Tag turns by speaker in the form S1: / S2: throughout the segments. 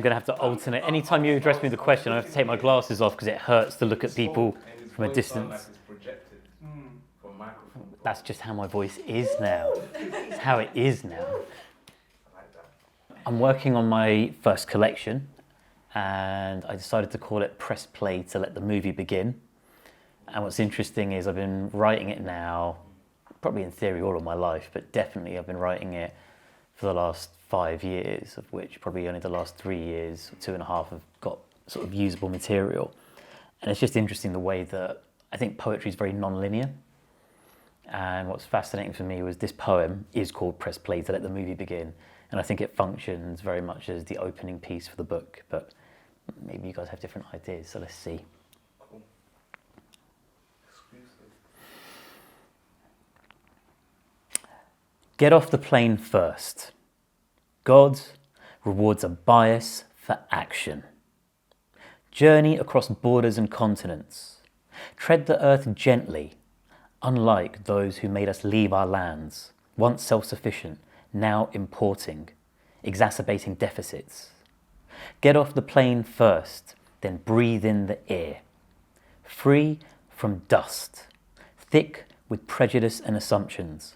S1: going to have to alternate. Anytime you address me with a question, I have to take my glasses off because it hurts to look at people from a distance. That's just how my voice is now. It's how it is now. I'm working on my first collection, and I decided to call it Press Play to Let the Movie Begin. And what's interesting is I've been writing it now, probably in theory all of my life, but definitely I've been writing it for the last 5 years, of which probably only the last 3 years, 2.5 have got sort of usable material. And it's just interesting the way that I think poetry is very non-linear. And what's fascinating for me was this poem is called Press Play to Let the Movie Begin. And I think it functions very much as the opening piece for the book, but maybe you guys have different ideas, so let's see.
S2: Cool. Exclusive.
S1: Get off the plane first. God rewards a bias for action. Journey across borders and continents. Tread the earth gently, unlike those who made us leave our lands, once self-sufficient, now importing, exacerbating deficits. Get off the plane first, then breathe in the air. Free from dust, thick with prejudice and assumptions.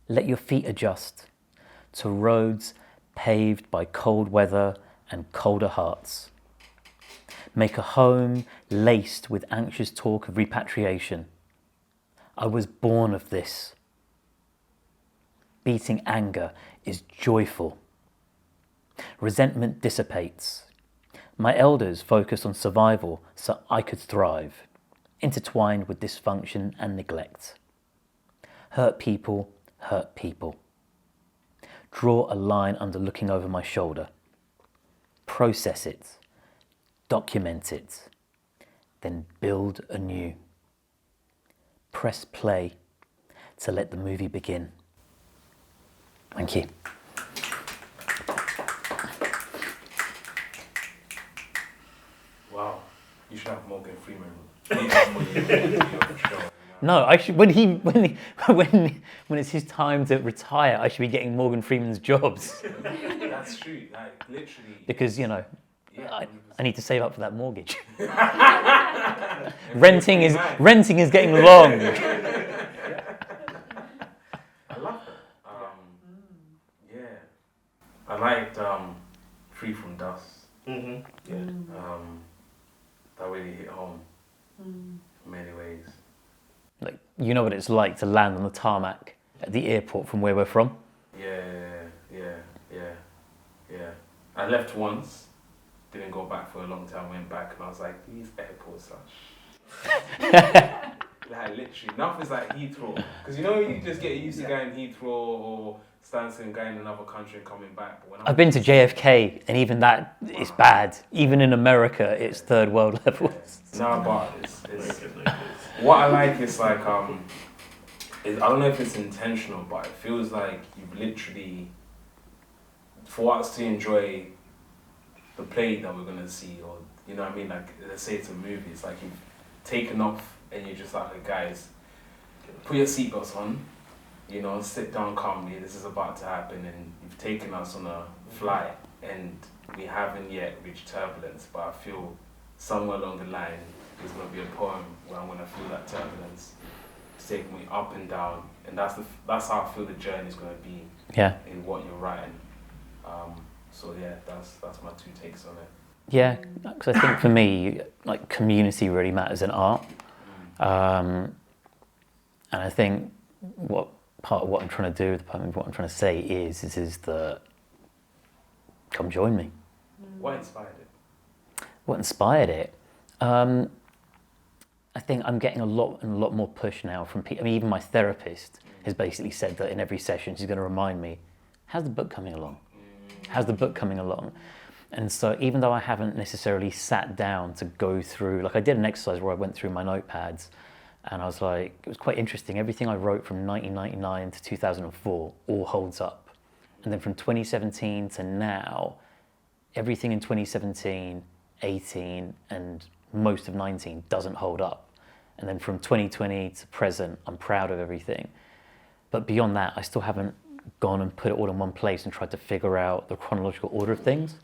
S1: Let your feet adjust to roads paved by cold weather and colder hearts. Make a home laced with anxious talk of repatriation. I was born of this. Beating anger is joyful. Resentment dissipates. My elders focused on survival so I could thrive, intertwined with dysfunction and neglect. Hurt people hurt people. Draw a line under looking over my shoulder. Process it. Document it. Then build anew. Press play to let the movie begin. Thank you.
S2: Wow, you should have Morgan Freeman.
S1: No, I should. When it's his time to retire, I should be getting Morgan Freeman's jobs.
S2: That's true. Like literally.
S1: Because
S2: yeah,
S1: I need to save up for that mortgage. renting is getting long.
S2: I love it. Yeah, I liked Free from Dust.
S3: Mm-hmm.
S2: Yeah. That really hit home in many ways.
S1: Like, you know what it's like to land on the tarmac at the airport from where we're from?
S2: Yeah. I left once, didn't go back for a long time, went back, and I was like, these airports are like literally, nothing's like Heathrow. Because you know, you just get used to going Heathrow or Stansted, going to another country and coming back. But when
S1: I've been to JFK, and even that is bad. Even in America, it's third world levels.
S2: No, but it's what I like is like, I don't know if it's intentional, but it feels like you've literally, for us to enjoy the play that we're gonna see, or you know what I mean, like let's say it's a movie, it's like you've taken off and you're just like, guys, put your seatbelts on, you know, sit down calmly, this is about to happen, and you've taken us on a flight, and we haven't yet reached turbulence, but I feel somewhere along the line there's gonna be a poem where I'm gonna feel that turbulence. It's taking me up and down, and that's how I feel the journey's gonna be.
S1: Yeah.
S2: In what you're writing. So yeah, that's my 2 takes on it.
S1: Yeah, because I think for me, like, community really matters in art. And I think part of what I'm trying to do, part of what I'm trying to say is that come join me.
S2: What inspired it?
S1: What inspired it? I think I'm getting a lot more push now from people. I mean, even my therapist has basically said that in every session she's going to remind me, how's the book coming along? How's the book coming along? And so even though I haven't necessarily sat down to go through, like I did an exercise where I went through my notepads, and I was like, it was quite interesting. Everything I wrote from 1999 to 2004 all holds up. And then from 2017 to now, everything in 2017, 18, and most of 19 doesn't hold up. And then from 2020 to present, I'm proud of everything. But beyond that, I still haven't gone and put it all in one place and tried to figure out the chronological order of things.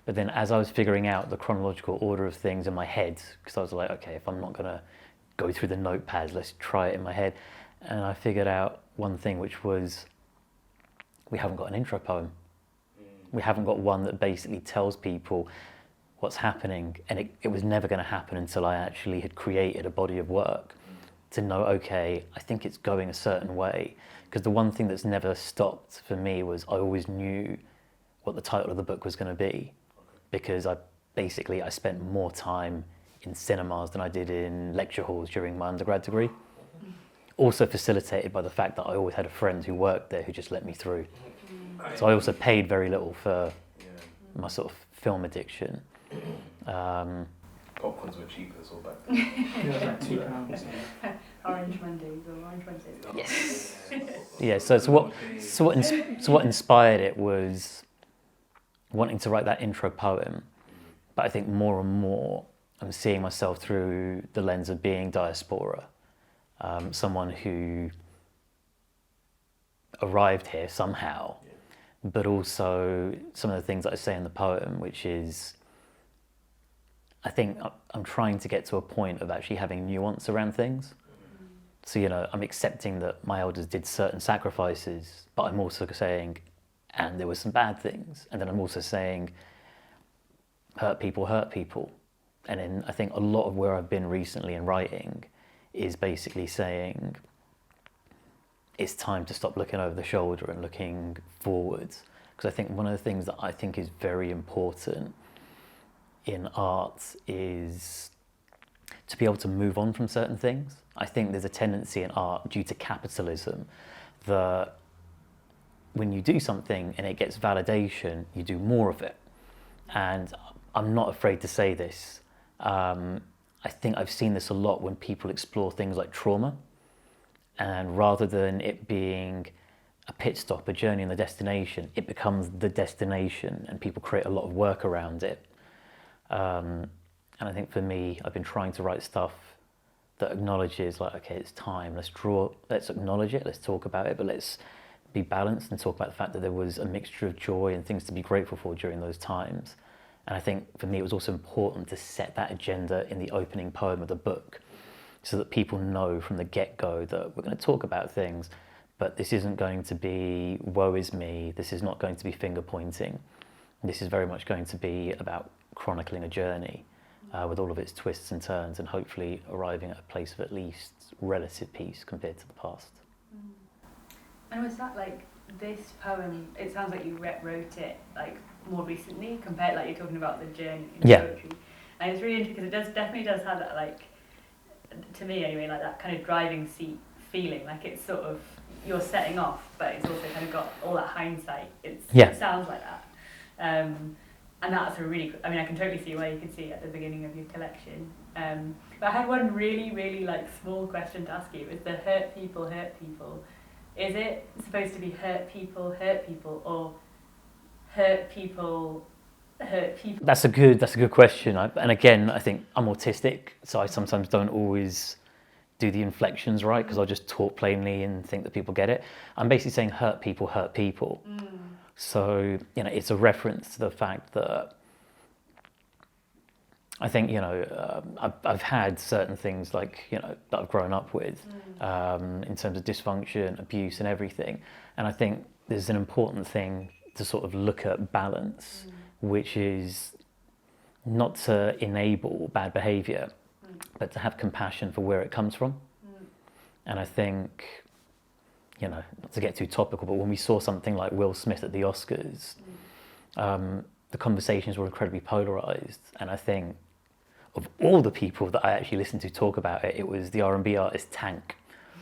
S1: But then as I was figuring out the chronological order of things in my head, because I was like, okay, if I'm not going to go through the notepads, let's try it in my head. And I figured out one thing, which was we haven't got an intro poem. We haven't got one that basically tells people what's happening. And it was never going to happen until I actually had created a body of work to know, okay, I think it's going a certain way. Because the one thing that's never stopped for me was I always knew what the title of the book was going to be. Because I spent more time in cinemas than I did in lecture halls during my undergrad degree. Also facilitated by the fact that I always had a friend who worked there who just let me through. So I also paid very little for my sort of film addiction.
S2: Popcorns were cheap as well back then.
S3: It was like £2.
S4: Orange Mondays or Orange Wednesdays.
S1: Yes. Yeah. So what inspired it was wanting to write that intro poem, but I think more and more I'm seeing myself through the lens of being diaspora, someone who arrived here somehow, but also some of the things that I say in the poem, which is, I think I'm trying to get to a point of actually having nuance around things. So, I'm accepting that my elders did certain sacrifices, but I'm also saying, and there were some bad things. And then I'm also saying, hurt people. And then I think a lot of where I've been recently in writing is basically saying, it's time to stop looking over the shoulder and looking forwards. Because I think one of the things that I think is very important in art is to be able to move on from certain things. I think there's a tendency in art due to capitalism that when you do something and it gets validation, you do more of it. And I'm not afraid to say this. I think I've seen this a lot when people explore things like trauma. And rather than it being a pit stop, a journey and the destination, it becomes the destination and people create a lot of work around it. And I think for me, I've been trying to write stuff that acknowledges like, okay, it's time, let's acknowledge it, let's talk about it, but let's be balanced and talk about the fact that there was a mixture of joy and things to be grateful for during those times. And I think for me, it was also important to set that agenda in the opening poem of the book so that people know from the get-go that we're going to talk about things, but this isn't going to be woe is me, this is not going to be finger-pointing. This is very much going to be about chronicling a journey with all of its twists and turns and hopefully arriving at a place of at least relative peace compared to the past.
S4: And was that like this poem, it sounds like you wrote it like more recently compared, like you're talking about the journey in poetry. And it's really interesting because it definitely does have that, like, to me anyway, like that kind of driving seat feeling, like it's sort of, you're setting off, but it's also kind of got all that hindsight. It sounds like that. And that's a really, I mean, I can totally see why you could see it at the beginning of your collection. But I had one really, really like small question to ask you. Is the hurt people, is it supposed to be hurt people, or hurt people, hurt people?
S1: That's a good question. And again, I think I'm autistic, so I sometimes don't always do the inflections right because I'll just talk plainly and think that people get it. I'm basically saying hurt people. So, it's a reference to the fact that I think, I've had certain things like, that I've grown up with in terms of dysfunction, abuse and everything. And I think there's an important thing to sort of look at balance, which is not to enable bad behaviour, but to have compassion for where it comes from. And I think, not to get too topical, but when we saw something like Will Smith at the Oscars, the conversations were incredibly polarised. And I think of all the people that I actually listened to talk about it, it was the R&B artist Tank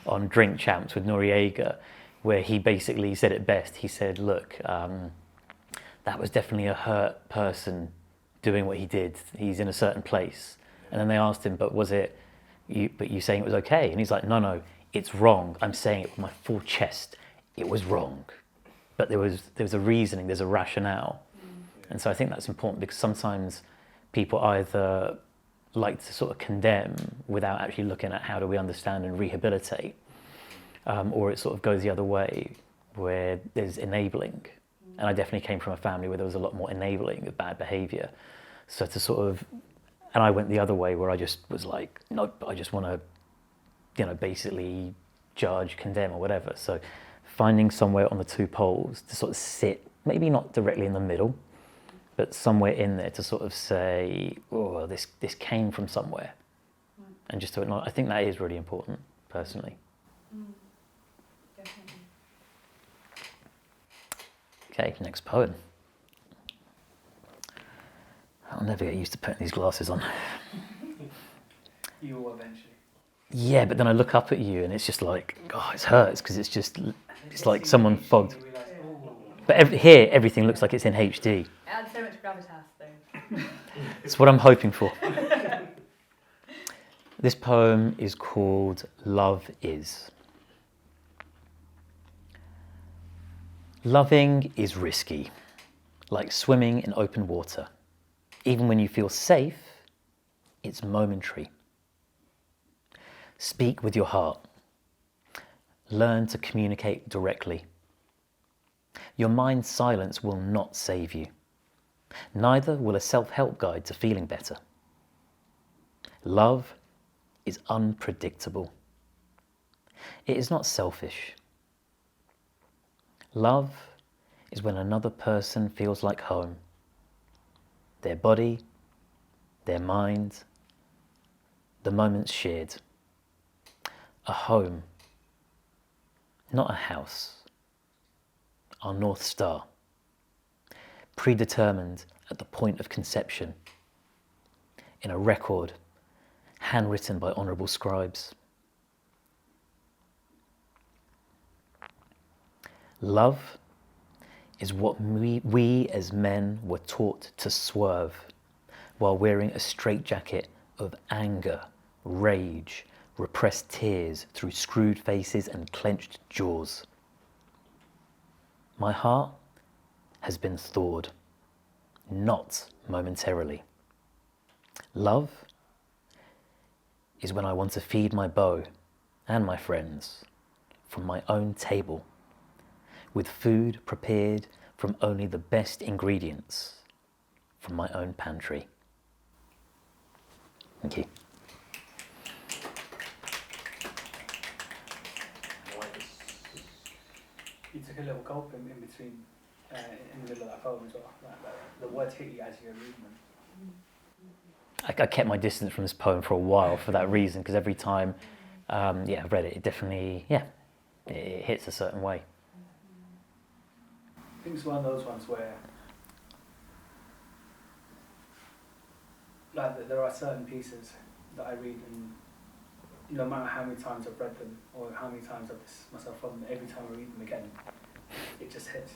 S1: on Drink Champs with Noriega, where he basically said it best. He said, look, that was definitely a hurt person doing what he did. He's in a certain place. And then they asked him, but you saying it was okay? And he's like, no, it's wrong. I'm saying it with my full chest. It was wrong. But there was a reasoning, there's a rationale. And so I think that's important because sometimes people either like to sort of condemn without actually looking at how do we understand and rehabilitate, or it sort of goes the other way where there's enabling. And I definitely came from a family where there was a lot more enabling of bad behaviour. So to sort of, and I went the other way where I just was like, nope, I just want to, you know, basically judge, condemn or whatever. So finding somewhere on the two poles to sort of sit, maybe not directly in the middle, but somewhere in there to sort of say, oh, this came from somewhere. And just to acknowledge, I think that is really important, personally.
S4: Definitely.
S1: Okay, next poem. I'll never get used to putting these glasses on.
S3: You will eventually.
S1: Yeah, but then I look up at you and it's just like, oh, it hurts because it's like someone fogged. But here, everything looks like it's in HD.
S4: It adds so much gravitas, though.
S1: It's what I'm hoping for. This poem is called Love Is. Loving is risky, like swimming in open water. Even when you feel safe, it's momentary. Speak with your heart. Learn to communicate directly. Your mind's silence will not save you. Neither will a self-help guide to feeling better. Love is unpredictable. It is not selfish. Love is when another person feels like home. Their body, their mind, the moments shared. A home, not a house. Our North Star, predetermined at the point of conception, in a record handwritten by honourable scribes. Love is what we as men were taught to swerve while wearing a straitjacket of anger, rage, repressed tears through screwed faces and clenched jaws. My heart has been thawed, not momentarily. Love is when I want to feed my beau and my friends from my own table, with food prepared from only the best ingredients from my own pantry. Thank you.
S3: You took a little gulp in between, in the middle of that poem as well. The words hit you as you were reading them.
S1: I kept my distance from this poem for a while for that reason, because every time I read it, it definitely, it hits a certain way.
S3: I think it's one of those ones where, like, there are certain pieces that I read, and no matter how many times I've read them or how many times I've dissed myself from them, every time I read them again, it just hits.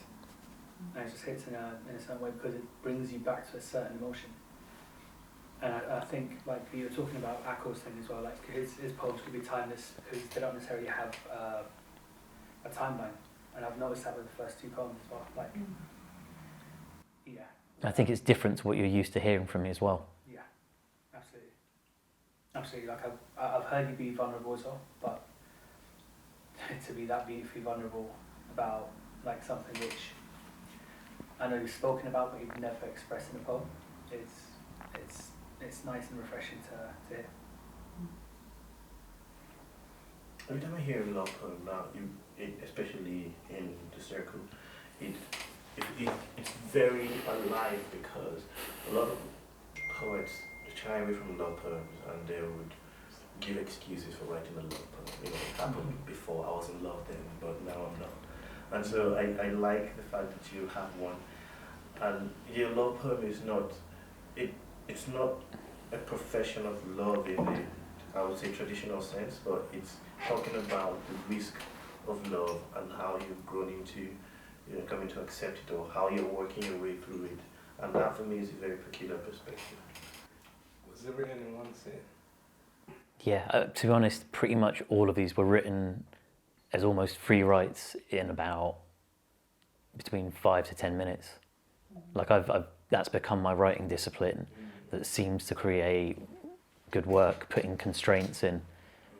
S3: And it just hits in a certain way because it brings you back to a certain emotion. And I think, like you were talking about Akko's thing as well, like his poems could be timeless because they don't necessarily have a timeline. And I've noticed that with the first two poems as well. Like, yeah.
S1: I think it's different to what you're used to hearing from me as well.
S3: Yeah, absolutely. Absolutely. Like I've heard you be vulnerable as well, but to be that beautifully vulnerable about like something which I know you've spoken about but you've never expressed in a poem, it's nice and refreshing to hear.
S5: Every time I hear a love poem now, especially in the circle, it's very alive because a lot of poets shy away from love poems and they would give excuses for writing a love poem. You know, it happened before, I was in love then, but now I'm not. And so I like the fact that you have one. And your love poem is not, it's not a profession of love in the, I would say, traditional sense, but it's talking about the risk of love and how you've grown into, you know, coming to accept it, or how you're working your way through it. And that for me is a very peculiar perspective.
S2: Was it written in one sit?
S1: Yeah, to be honest, pretty much all of these were written as almost free writes in about between 5 to 10 minutes. Like that's become my writing discipline that seems to create good work, putting constraints in.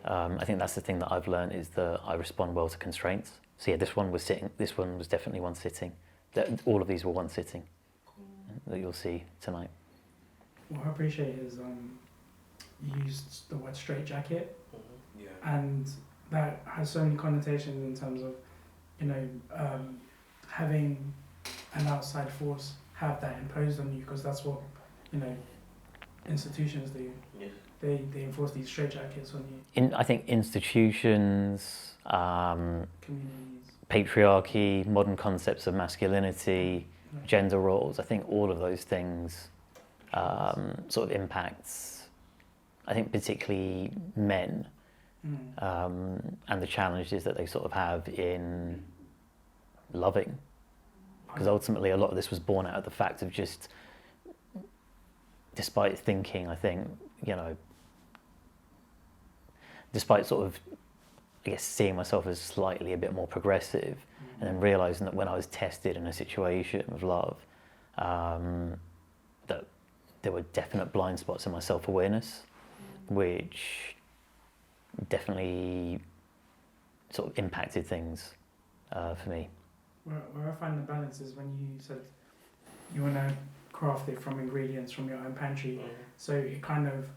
S1: I think that's the thing that I've learned is that I respond well to constraints. So yeah, this one was definitely one sitting. all of these were one sitting that you'll see tonight.
S6: What I appreciate is you used the word straitjacket,
S2: Yeah.
S6: and that has so many connotations in terms of, having an outside force have that imposed on you, because that's what, institutions do.
S5: Yes.
S6: They enforce these straitjackets on you.
S1: I think institutions,
S6: Communities.
S1: patriarchy, modern concepts of masculinity, gender roles, I think all of those things sort of impacts, I think particularly men, and the challenges that they sort of have in loving. Because ultimately a lot of this was born out of the fact of just, despite thinking, I think, despite sort of, I guess, seeing myself as slightly a bit more progressive, and then realising that when I was tested in a situation of love, that there were definite blind spots in my self-awareness, which definitely sort of impacted things for me.
S6: Where I find the balance is when you said you want to craft it from ingredients from your own pantry, so it kind of,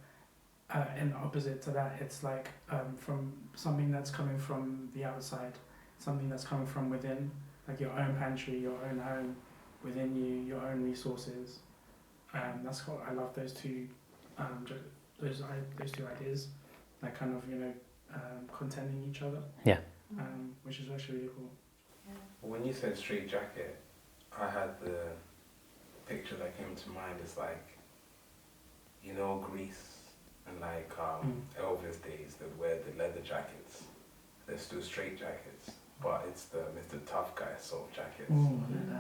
S6: in the opposite to that, it's like from something that's coming from the outside, something that's coming from within, like your own pantry, your own home, within you, your own resources. That's what I love, those two ideas, like kind of contending each other.
S1: Yeah.
S6: Which is actually really cool.
S2: When you said straitjacket, I had the picture that came to mind is like, Greece and like Elvis days, they wear the leather jackets. They're still straitjackets, but it's the Mr. Tough Guy sort of jackets.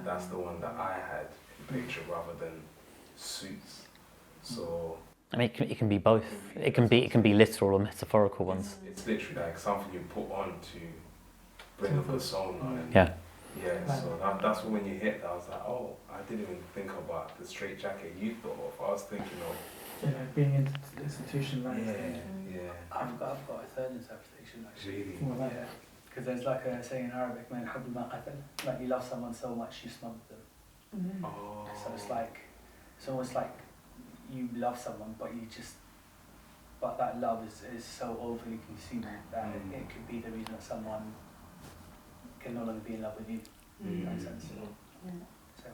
S2: That's the one that I had in picture rather than suits. So
S1: I mean, it can be both. It can be literal or metaphorical ones.
S2: it's literally like something you put on to bring a persona.
S1: Yeah.
S2: Yeah, so that's when you hit that, I was like, oh, I didn't even think about the straitjacket you thought of. I was thinking of
S6: being institutionalized.
S2: yeah.
S3: I've got a third interpretation actually.
S2: Really?
S3: Yeah, because there's like a saying in Arabic, man, hubb ma'atan, like you love someone so much you smother them.
S2: Oh.
S3: So it's almost like you love someone, but that love is so overly consuming that it could be the reason that someone can no longer be in love with you. In that sense.
S4: Yeah.
S3: So.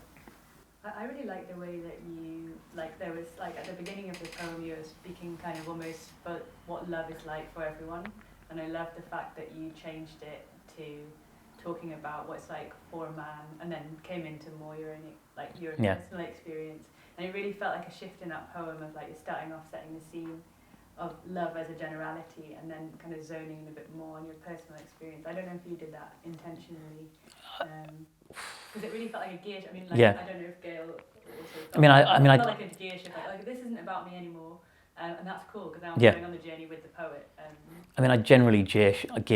S4: I really like the way that you, like, there was, like, at the beginning of the poem you were speaking kind of almost about what love is like for everyone, and I love the fact that you changed it to talking about what it's like for a man, and then came into more your own, like, your personal experience, and it really felt like a shift in that poem of, like, you're starting off setting the scene of love as a generality, and then kind of zoning in a bit more on your personal experience. I don't know if you did that intentionally, because it really felt like a gear. I mean, like, I don't know if Gail also. I felt like a gear shift. Like this isn't about me anymore, and that's cool because now I'm going on the journey with the poet.
S1: I mean, I generally gear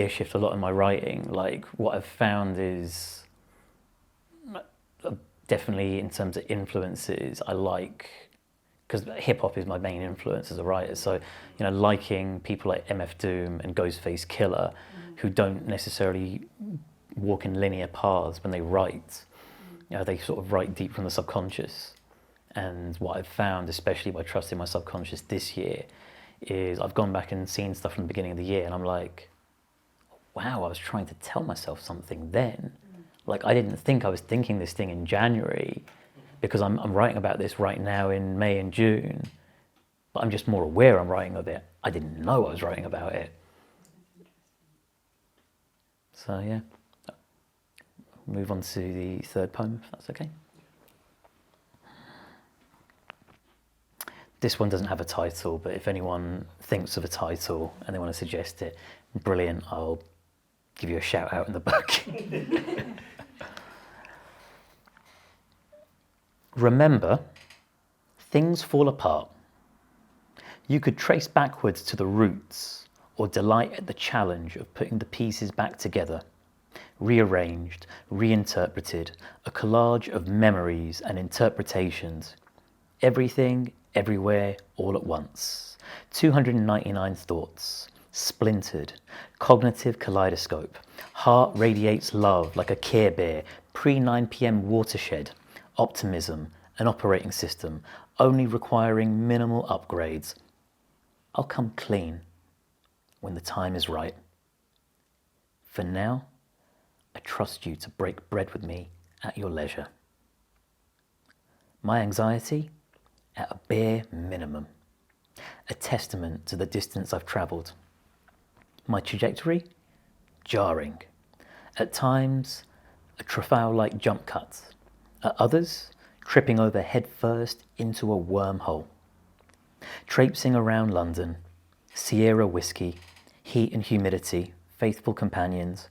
S1: shift a lot in my writing. Like what I've found is definitely in terms of influences, I like. Because hip-hop is my main influence as a writer, so liking people like MF Doom and Ghostface Killer, who don't necessarily walk in linear paths when they write. They sort of write deep from the subconscious. And what I've found, especially by trusting my subconscious this year, is I've gone back and seen stuff from the beginning of the year, and I'm like, wow, I was trying to tell myself something then. Like I didn't think I was thinking this thing in January, because I'm writing about this right now in May and June, but I'm just more aware I'm writing of it. I didn't know I was writing about it. So yeah, move on to the third poem, if that's okay. This one doesn't have a title, but if anyone thinks of a title and they want to suggest it, brilliant, I'll give you a shout out in the book. Remember, things fall apart. You could trace backwards to the roots or delight at the challenge of putting the pieces back together, rearranged, reinterpreted, a collage of memories and interpretations. Everything, everywhere, all at once. 299 thoughts, splintered, cognitive kaleidoscope. Heart radiates love like a Care Bear, pre-9 p.m. watershed, optimism, an operating system, only requiring minimal upgrades. I'll come clean when the time is right. For now, I trust you to break bread with me at your leisure. My anxiety at a bare minimum, a testament to the distance I've travelled. My trajectory, jarring. At times, a Trafalgar-like jump cut. At others, tripping over headfirst into a wormhole. Traipsing around London, Sierra whiskey, heat and humidity, faithful companions.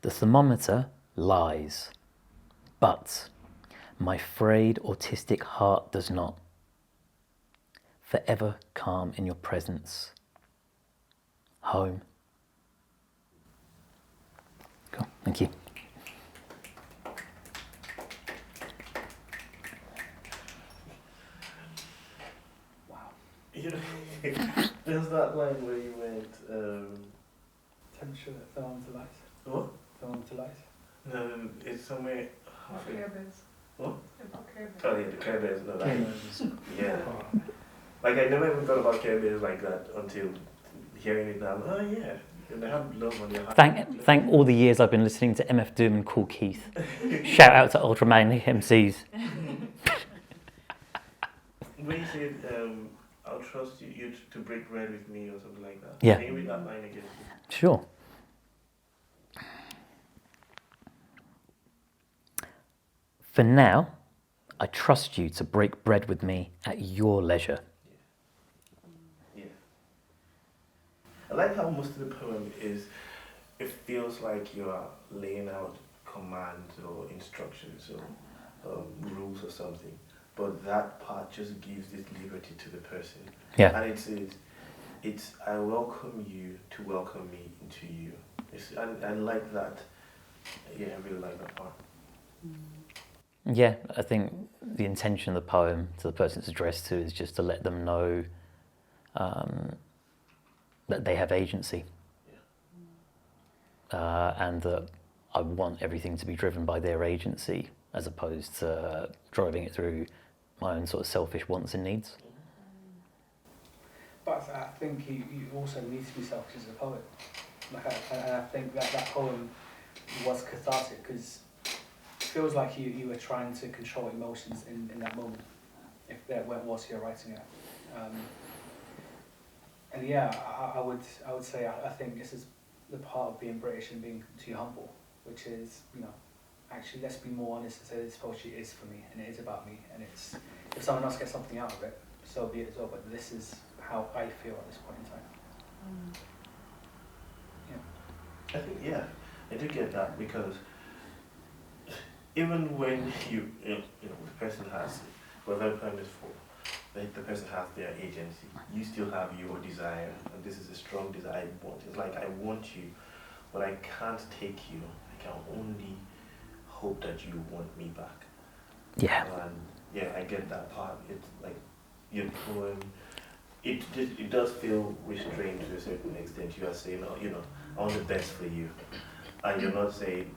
S1: The thermometer lies, but my frayed autistic heart does not. Forever calm in your presence. Home. Cool, thank you.
S3: Wow.
S5: You know, there's that line where you went,
S3: Temperature, thermometer light.
S5: what?
S3: Thermometer light.
S5: No, it's somewhere.
S4: About Care Bears.
S5: What?
S4: About Care Bears.
S5: Oh yeah, the Care Bears. No, that. Yeah. Like I never even thought about Care Bears like that until hearing it now. Oh yeah, and they have love on your heart.
S1: Thank all the years I've been listening to MF Doom and Cool Keith. Shout out to Ultramagnetic MCs.
S5: When you said, I'll trust you to break bread with me or something like that.
S1: Yeah.
S5: Can you read that line again?
S1: Sure. For now, I trust you to break bread with me at your leisure.
S5: Yeah. I like how most of the poem is, it feels like you are laying out commands or instructions or rules or something. But that part just gives this liberty to the person.
S1: Yeah.
S5: And it's I welcome you to welcome me into you. I like that. Yeah, I really like that part.
S1: Yeah, I think the intention of the poem to the person it's addressed to is just to let them know that they have agency. And that I want everything to be driven by their agency as opposed to driving it through my own sort of selfish wants and needs.
S3: But I think you also need to be selfish as a poet. Like I think that poem was cathartic because it feels like you were trying to control emotions in that moment, if that whilst you're writing it. And yeah, I would say I think this is the part of being British and being too humble, which is, you know, actually let's be more honest and say this poetry is for me and it is about me, and it's if someone else gets something out of it, so be it as well. But this is how I feel at this point in time.
S5: I think, yeah, I do get that because even when you know, the person has, whoever the poem is for, the person has their agency, you still have your desire, and this is a strong desire I want. It's like I want you, but I can't take you. I can only hope that you want me back.
S1: Yeah.
S5: And yeah, I get that part. It's like your poem. It does feel restrained to a certain extent. You are saying, oh, you know, I want the best for you, and you're not saying,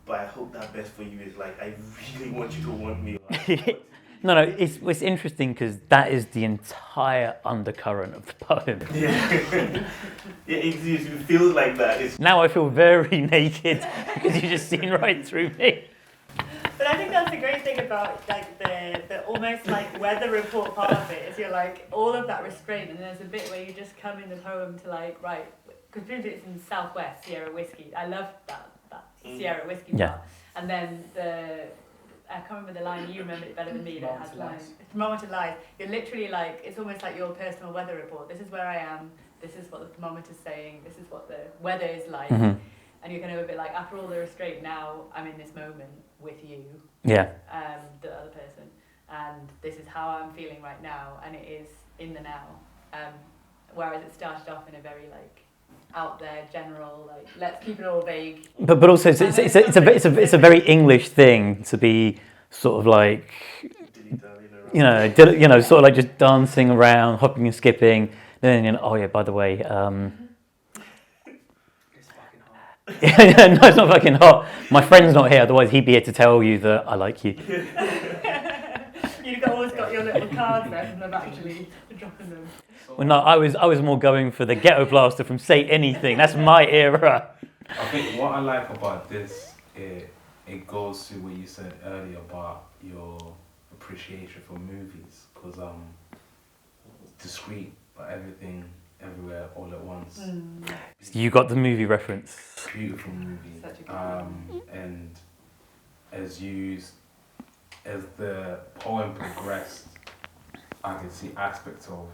S5: but I hope that best for you is like I really want you to want me.
S1: No, it's interesting because that is the entire undercurrent of the poem.
S5: Yeah, yeah, it feels like that. It's
S1: Now I feel very naked because you've just seen right through me.
S4: But I think that's the great thing about like the almost like weather report part of it is you're like all of that restraint, and there's a bit where you just come in the poem to like right, because presumably it's in Southwest Sierra whiskey. I love that Sierra whiskey
S1: Yeah.
S4: part, and then I can't remember the line. You remember it better than me. That has
S3: Thermometer
S4: lines. Thermometer lies. You're literally like it's almost like your personal weather report. This is where I am. This is what the thermometer's saying. This is what the weather is like.
S1: Mm-hmm.
S4: And you're kind of a bit like, after all the restraint, now I'm in this moment with you,
S1: Yeah.
S4: the other person, and this is how I'm feeling right now, and it is in the now. Whereas it started off in a very like out there, general, like let's keep it all vague.
S1: But also it's a very English thing to be sort of like, you know, sort of like just dancing around, hopping and skipping. Then, you know, oh yeah, by the way,
S3: It's fucking hard.
S1: Yeah, no, it's not fucking hot. My friend's not here, otherwise he'd be here to tell you that I like you.
S4: You've always got your little cards there from them actually dropping them.
S1: Well, no, I was more going for the ghetto blaster from Say Anything. That's my era.
S2: I think what I like about this, it goes to what you said earlier about your appreciation for movies, because discreet, but everything, everywhere, all at once.
S1: You got the movie reference.
S2: Beautiful movie.
S4: Such a good movie.
S2: And as the poem progressed, I could see aspects of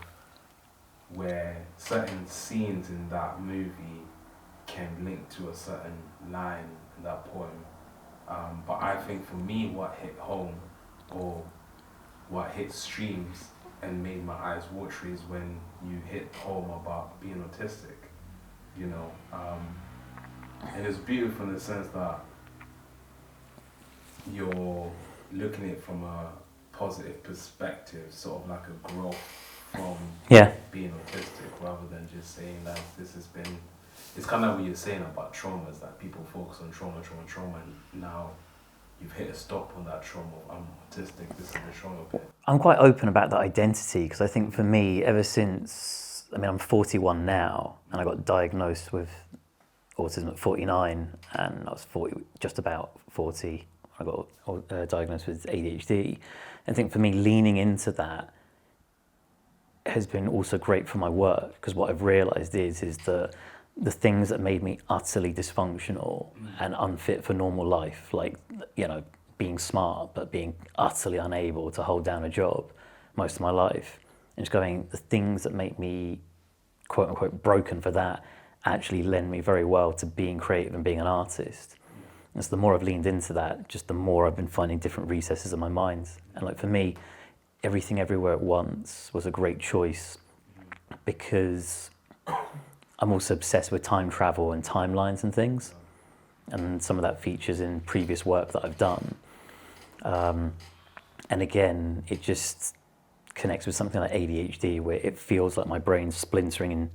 S2: where certain scenes in that movie can link to a certain line in that poem. But I think for me, what hit home or what hit streams and made my eyes watery is when you hit home about being autistic, you know. And it's beautiful in the sense that you're looking at it from a positive perspective, sort of like a growth from being autistic, rather than just saying that this has been. It's kind of like what you're saying about traumas, that people focus on trauma, and now you've hit a stop on that trauma. I'm autistic, this is the trauma bit.
S1: I'm quite open about that identity, because I think for me, ever since, I'm 41 now, and I got diagnosed with autism at 49, and I was 40, just about 40, I got diagnosed with ADHD. I think for me, leaning into that has been also great for my work, because what I've realised is that the things that made me utterly dysfunctional and unfit for normal life, like, being smart but being utterly unable to hold down a job most of my life, and just going, the things that make me quote unquote broken for that actually lend me very well to being creative and being an artist. And so the more I've leaned into that, just the more I've been finding different recesses of my mind. And like for me, Everything Everywhere at Once was a great choice, because I'm also obsessed with time travel and timelines and things, and some of that features in previous work that I've done. And again, it just connects with something like ADHD, where it feels like my brain's splintering in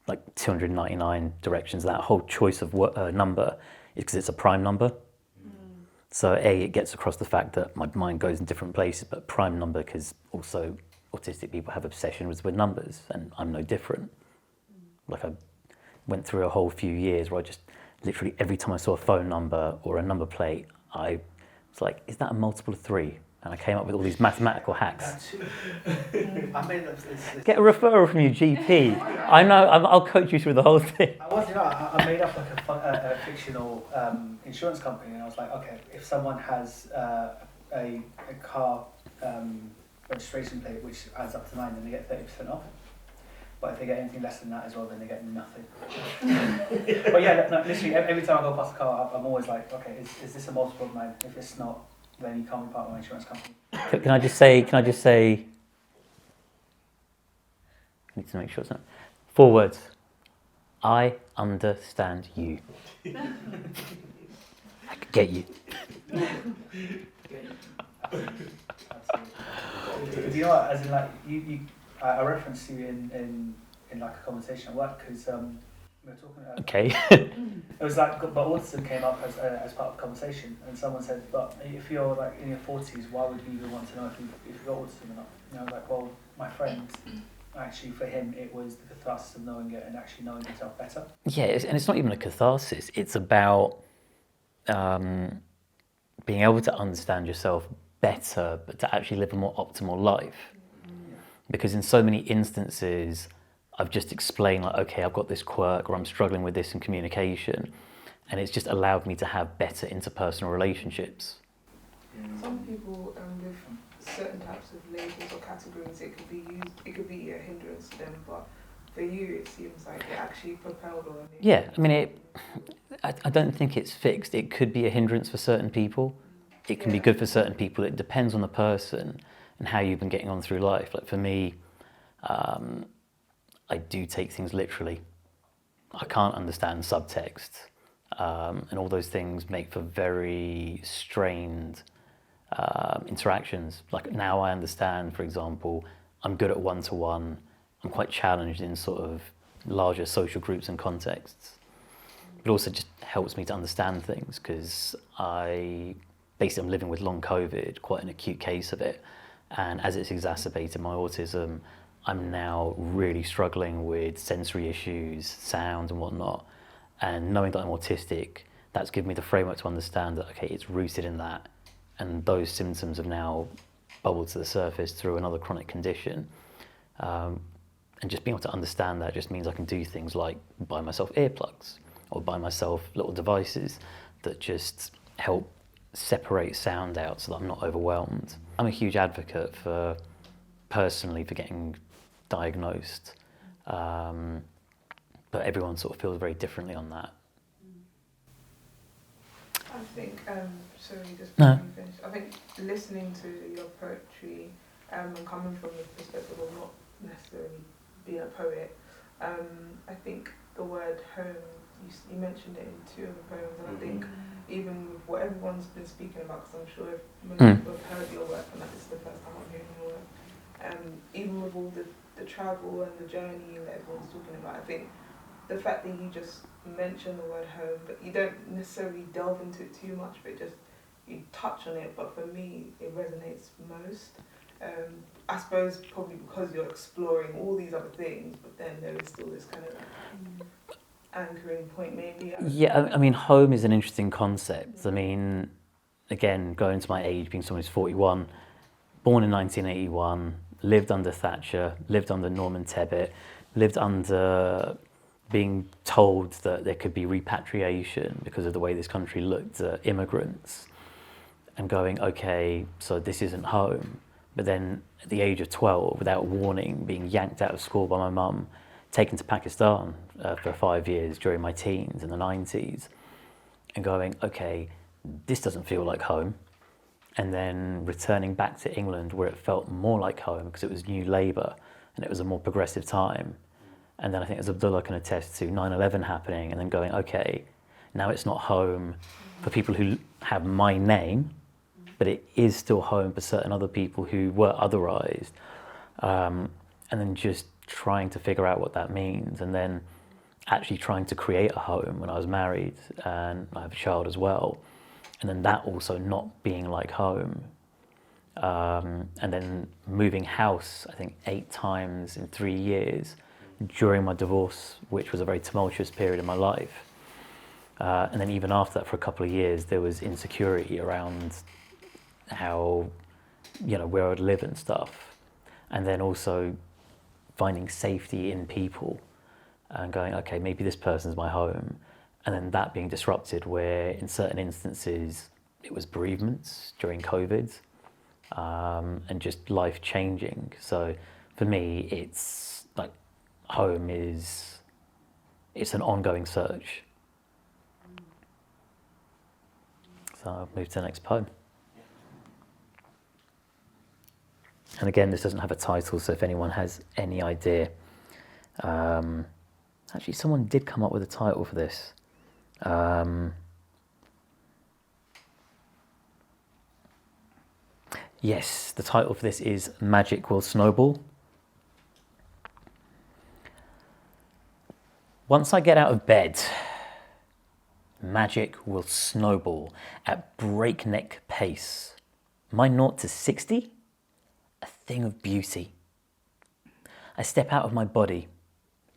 S1: like 299 directions. That whole choice of number is because it's a prime number. So it gets across the fact that my mind goes in different places, but prime number, because also autistic people have obsessions with numbers, and I'm no different. Like, I went through a whole few years where I just literally every time I saw a phone number or a number plate, I was like, is that a multiple of 3? And I came up with all these mathematical hacks.
S3: I made
S1: Get a referral from your GP. I know, I'll coach you through the whole thing.
S3: I made up like a fictional insurance company, and I was like, okay, if someone has a car registration plate which adds up to 9, then they get 30% off. But if they get anything less than that as well, then they get nothing. But yeah, no, literally every time I go past a car, I'm always like, okay, is this a multiple of 9? If it's not, then you can't be part of my insurance company.
S1: Can I just say, I need to make sure it's not. 4 words. I understand you. I could get you.
S3: Do you know what, as in like, I referenced you in like a conversation at work, because we were talking about...
S1: Okay.
S3: It was like, but autism came up as part of the conversation, and someone said, but if you're like in your 40s, why would you even want to know if you got autism or not? And I was like, well, my friend, actually for him, it was the catharsis of knowing it and actually knowing himself better.
S1: Yeah, and it's not even a catharsis. It's about being able to understand yourself better, but to actually live a more optimal life. Because in so many instances, I've just explained, like, okay, I've got this quirk, or I'm struggling with this in communication, and it's just allowed me to have better interpersonal relationships.
S7: Some people with certain types of labels or categories, it could be a hindrance to them, but for you, it seems like it actually propelled or...
S1: Yeah, I don't think it's fixed. It could be a hindrance for certain people. It can be good for certain people. It depends on the person and how you've been getting on through life. Like for me, I do take things literally. I can't understand subtext, and all those things make for very strained interactions. Like now I understand, for example, I'm good at one-to-one. I'm quite challenged in sort of larger social groups and contexts. It also just helps me to understand things because I'm living with long COVID, quite an acute case of it. And as it's exacerbated my autism, I'm now really struggling with sensory issues, sound and whatnot. And knowing that I'm autistic, that's given me the framework to understand that, okay, it's rooted in that. And those symptoms have now bubbled to the surface through another chronic condition. And just being able to understand that just means I can do things like buy myself earplugs or buy myself little devices that just help separate sound out so that I'm not overwhelmed. I'm a huge advocate for getting diagnosed, but everyone sort of feels very differently on that.
S7: I think, sorry, just
S1: No.
S7: before you finish, I think listening to your poetry and coming from the perspective of not necessarily being a poet, I think the word home, you mentioned it in 2 of the poems, and I think even with what everyone's been speaking about, because I'm sure most people have heard your work, and that is the first time I'm hearing your work, even with all the travel and the journey that everyone's talking about, I think the fact that you just mention the word home, but you don't necessarily delve into it too much, but just you touch on it, but for me it resonates most. I suppose probably because you're exploring all these other things, but then there is still this kind of anchoring point maybe.
S1: Yeah, I mean, home is an interesting concept. I mean, again, going to my age, being someone who's 41, born in 1981, lived under Thatcher, lived under Norman Tebbit, lived under being told that there could be repatriation because of the way this country looked at immigrants, and going, okay, so this isn't home. But then at the age of 12, without warning, being yanked out of school by my mum, taken to Pakistan for 5 years during my teens in the 90s, and going, okay, this doesn't feel like home. And then returning back to England where it felt more like home because it was New Labour and it was a more progressive time. And then I think, as Abdullah can attest to, 9/11 happening, and then going, okay, now it's not home for people who have my name, but it is still home for certain other people who were otherized. And then just trying to figure out what that means, and then actually trying to create a home when I was married, and I have a child as well. And then that also not being like home. And then moving house, I think 8 times in 3 years during my divorce, which was a very tumultuous period in my life. And then even after that, for a couple of years, there was insecurity around how, where I'd live and stuff. And then also finding safety in people and going, okay, maybe this person's my home. And then that being disrupted where in certain instances it was bereavements during COVID, and just life changing. So for me, it's like home it's an ongoing search. So I'll move to the next poem. And again, this doesn't have a title, so if anyone has any idea. Actually, someone did come up with a title for this. Yes, the title for this is Magic Will Snowball. Once I get out of bed, magic will snowball at breakneck pace. My 0 to 60, a thing of beauty. I step out of my body,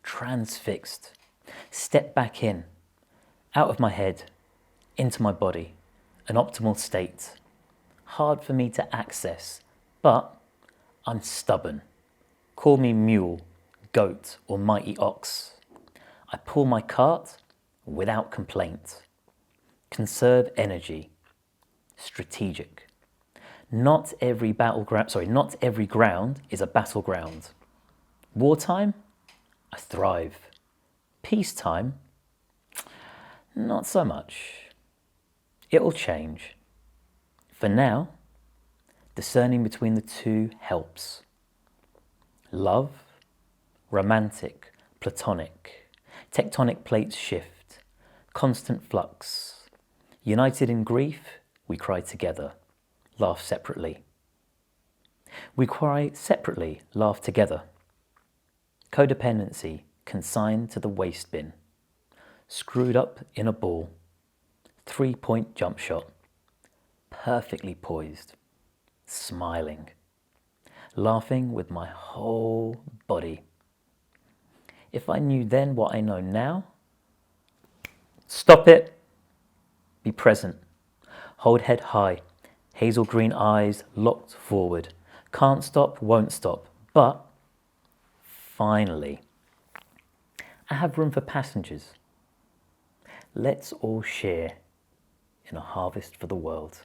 S1: transfixed, step back in, out of my head, into my body, an optimal state. Hard for me to access, but I'm stubborn. Call me mule, goat, or mighty ox. I pull my cart without complaint. Conserve energy, strategic. Not every ground is a battleground. Wartime, I thrive. Peacetime, not so much. It'll change. For now, discerning between the two helps. Love, romantic, platonic, tectonic plates shift, constant flux. United in grief, we cry together, laugh separately. We cry separately, laugh together. Codependency consigned to the waste bin. screwed up in a ball, 3-point jump shot, perfectly poised, smiling, laughing with my whole body. If I knew then what I know now, stop it, be present, hold head high, hazel green eyes locked forward, can't stop, won't stop, but finally, I have room for passengers. Let's all share in a harvest for the world.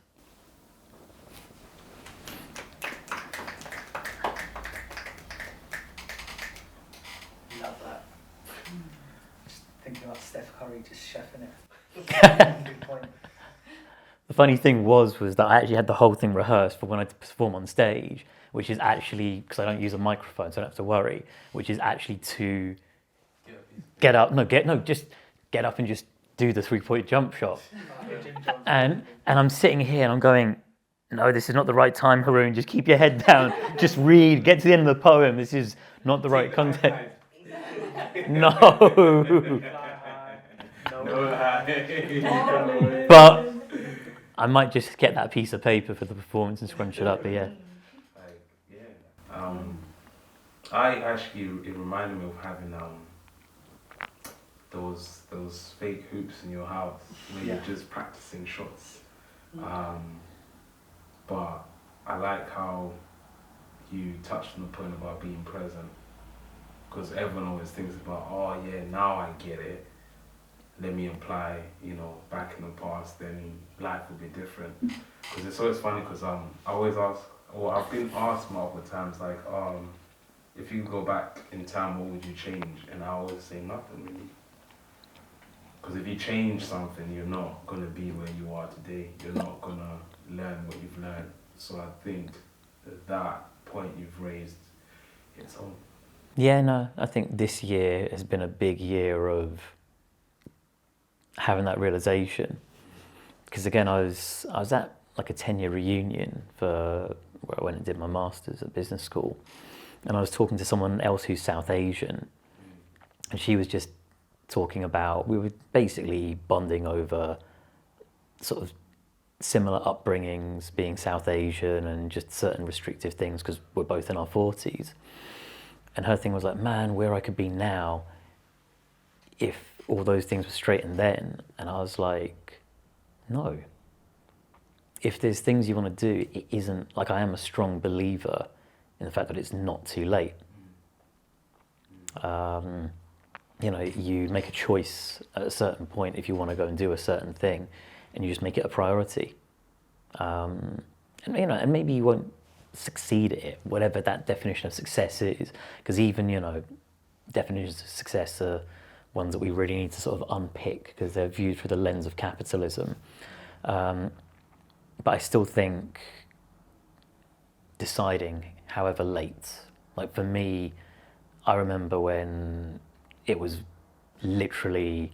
S3: Love that. Just thinking about Steph Curry just chefing it. Good point.
S1: The funny thing was that I actually had the whole thing rehearsed for when I perform on stage, which is actually, because I don't use a microphone, so I don't have to worry, which is actually to just get up and just do the 3-point jump shot. And I'm sitting here and I'm going, no, this is not the right time, Haroon, just keep your head down, just read, get to the end of the poem, this is not the right context. No. But I might just get that piece of paper for the performance and scrunch it up, but yeah.
S2: It reminded me of having those fake hoops in your house where you're just practicing shots. But I like how you touched on the point about being present, because everyone always thinks about, oh yeah, now I get it. Let me apply, back in the past, then life will be different. Because it's always funny, because I always ask, or I've been asked multiple times, like, if you could go back in time, what would you change? And I always say nothing really. Because if you change something, you're not going to be where you are today. You're not going to learn what you've learned. So I think that point you've raised hits home.
S1: Yeah, no, I think this year has been a big year of having that realization. Because again, I was at like a 10-year reunion for where I went and did my master's at business school. And I was talking to someone else who's South Asian. And she was just talking about, we were basically bonding over sort of similar upbringings, being South Asian and just certain restrictive things because we're both in our 40s. And her thing was like, man, where I could be now if all those things were straightened then. And I was like, no. If there's things you want to do, it isn't, like I am a strong believer in the fact that it's not too late. You make a choice at a certain point if you want to go and do a certain thing, and you just make it a priority. And maybe you won't succeed at it, whatever that definition of success is, because even, definitions of success are ones that we really need to sort of unpick because they're viewed through the lens of capitalism. But I still think deciding, however late, like for me, I remember when it was literally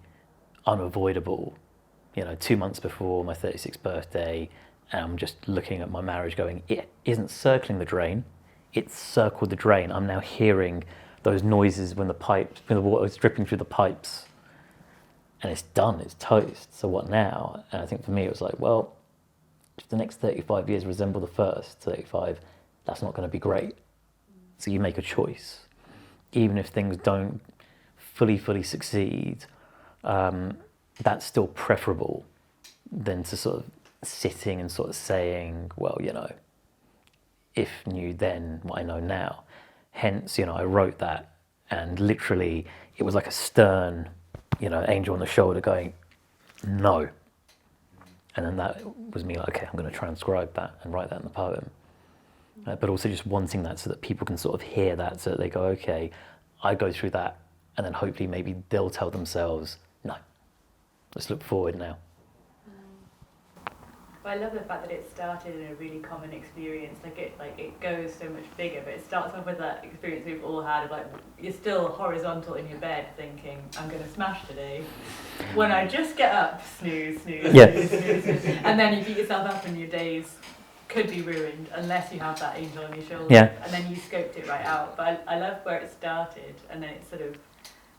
S1: unavoidable, 2 months before my 36th birthday, and I'm just looking at my marriage going, it isn't circling the drain, it's circled the drain. I'm now hearing those noises when the water is dripping through the pipes, and it's done, it's toast, so what now? And I think for me it was like, well, if the next 35 years resemble the first 35, that's not going to be great. So you make a choice. Even if things don't fully succeed, that's still preferable than to sort of sitting and sort of saying, well, if knew then what I know now. Hence, I wrote that, and literally it was like a stern, angel on the shoulder going, no. And then that was me like, okay, I'm going to transcribe that and write that in the poem. But also just wanting that so that people can sort of hear that, so that they go, okay, I go through that, and then hopefully maybe they'll tell themselves, no, let's look forward now.
S4: Well, I love the fact that it started in a really common experience. It goes so much bigger, but it starts off with that experience we've all had of you're still horizontal in your bed thinking, I'm going to smash today. When I just get up, snooze, snooze,
S1: Yeah.
S4: snooze, snooze. And then you beat yourself up and your days could be ruined unless you have that angel on your shoulder.
S1: Yeah.
S4: And then you scoped it right out. But I love where it started, and then it's sort of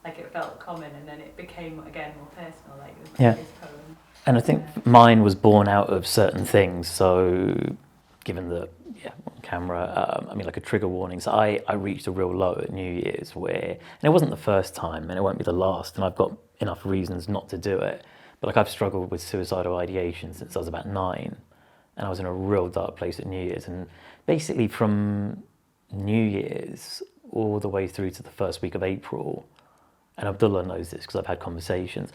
S4: like it felt common, and then it became again more personal, like
S1: Yeah.
S4: this poem.
S1: And I think mine was born out of certain things. So, given the on camera, I mean, like a trigger warning. So I reached a real low at New Year's and it wasn't the first time, and it won't be the last. And I've got enough reasons not to do it. But like I've struggled with suicidal ideation since I was about 9, and I was in a real dark place at New Year's. And basically, from New Year's all the way through to the first week of April, and Abdullah knows this because I've had conversations,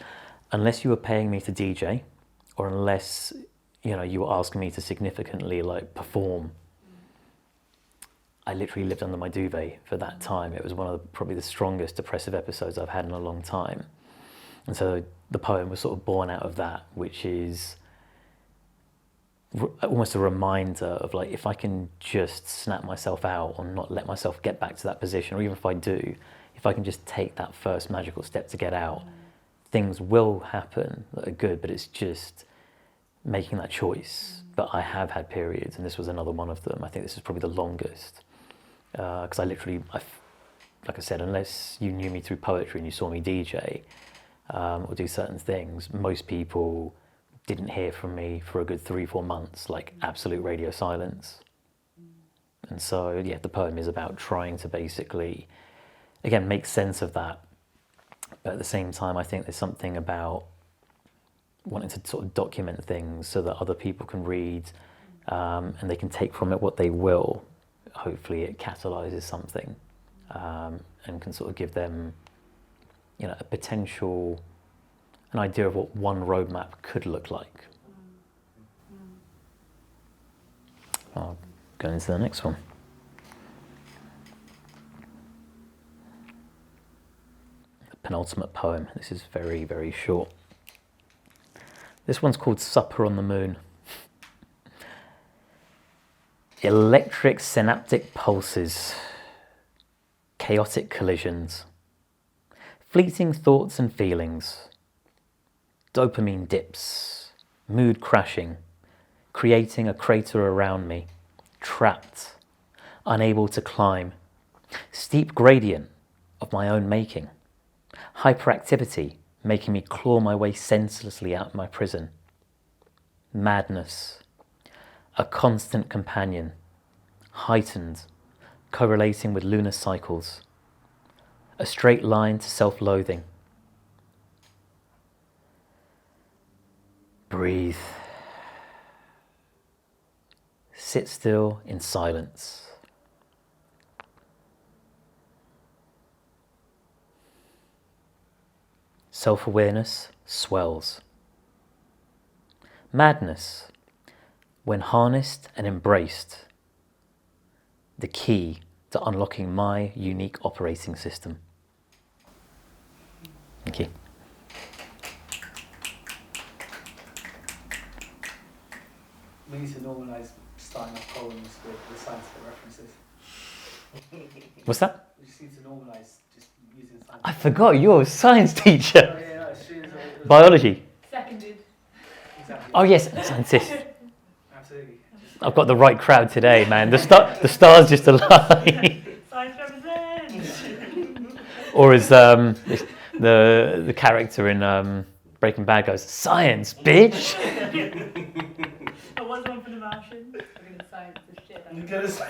S1: unless you were paying me to DJ, or unless you were asking me to significantly like perform, I literally lived under my duvet for that time. It was one of probably the strongest depressive episodes I've had in a long time. And so the poem was sort of born out of that, which is almost a reminder of like, if I can just snap myself out or not let myself get back to that position, or even if I do, if I can just take that first magical step to get out, things will happen that are good, but it's just making that choice. But I have had periods, and this was another one of them. I think this is probably the longest, because I literally, like I said, unless you knew me through poetry and you saw me DJ or do certain things, most people didn't hear from me for a good 3-4 months, like absolute radio silence. And so, yeah, the poem is about trying to basically, again, make sense of that. But at the same time, I think there's something about wanting to sort of document things so that other people can read and they can take from it what they will. Hopefully it catalyzes something and can sort of give them, a potential, an idea of what one roadmap could look like. I'll go into the next one. The penultimate poem. This is very, very short. This one's called Supper on the Moon. Electric synaptic pulses, chaotic collisions, fleeting thoughts and feelings, dopamine dips, mood crashing, creating a crater around me, trapped, unable to climb, steep gradient of my own making, hyperactivity making me claw my way senselessly out of my prison, madness, a constant companion, heightened, correlating with lunar cycles, a straight line to self-loathing. Breathe. Sit still in silence. Self-awareness swells. Madness, when harnessed and embraced, the key to unlocking my unique operating system. Thank you.
S3: We need to normalise starting off poems with scientific references.
S1: What's that?
S3: We just need to normalise just using scientific.
S1: I forgot you're a science teacher.
S3: Oh, yeah, no, as soon as
S1: Biology.
S4: Seconded.
S3: Exactly.
S1: Oh yes, scientist.
S3: Absolutely.
S1: I've got the right crowd today, man. The stars just align.
S4: Science represents.
S1: Or as the character in Breaking Bad goes, "Science, bitch."
S4: I was one for the Martians. We're gonna science this shit.
S5: You get us.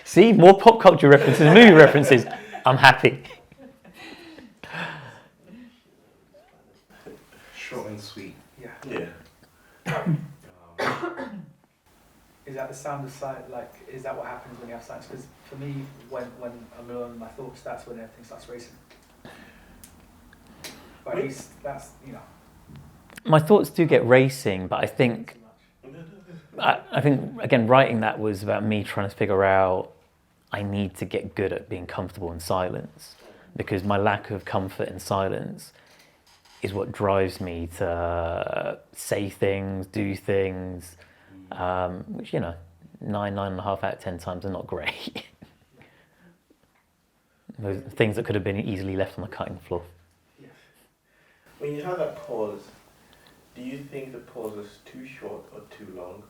S1: See, more pop culture references, movie references. I'm happy.
S2: Short and sweet.
S3: Yeah.
S5: Yeah.
S3: Is that the sound of science? Like, is that what happens when you have science? Because for me, when I'm alone, my thoughts, that's when everything starts racing. But at least that's,
S1: My thoughts do get racing, but I think
S3: too much.
S1: I think again, writing that was about me trying to figure out I need to get good at being comfortable in silence, because my lack of comfort in silence is what drives me to say things, do things, which 9.5 out of 10 times are not great. Those things that could have been easily left on the cutting floor.
S5: When you have that pause, do you think the pause was too short or too long?